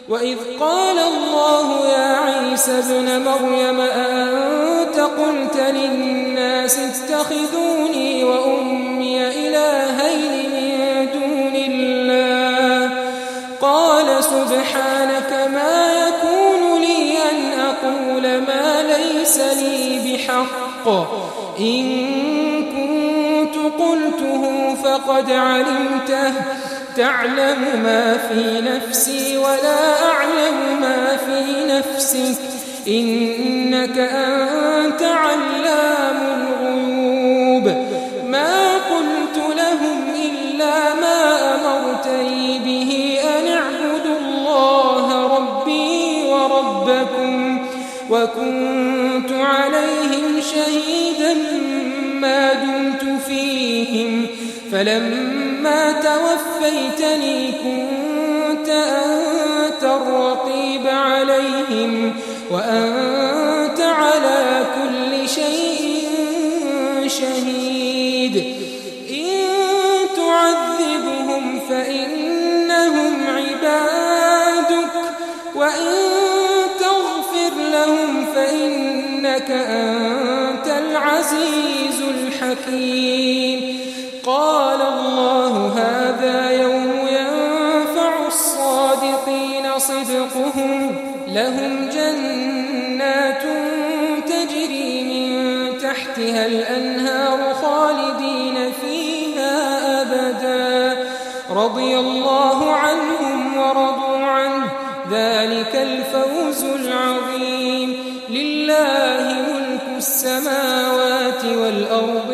وإذ قال الله يا عيسى ابن مريم أأنت قلت للناس اتخذوني وأمي إلهين من دون الله قال سبحانك ما يكون لي أن أقول ما ليس لي بحق إن كنت قلته فقد علمته تعلم ما في نفسي ولا أعلم ما في نفسك إنك أنت علام الغيوب ما قلت لهم إلا ما أمرتني به أن اعبدوا الله ربي وربكم وكنت عليهم شهيدا ما دمت فيهم فلما توفيتني كنت أنت الرقيب عليهم وأنت على كل شيء شهيد إن تعذبهم فإنهم عبادك وإن تغفر لهم فإنك أنت العزيز الحكيم قال الله هذا يوم ينفع الصادقين صدقهم لهم جنات تجري من تحتها الأنهار خالدين فيها أبدا رضي الله عنهم ورضوا عنه ذلك الفوز العظيم لله ملك السماوات والأرض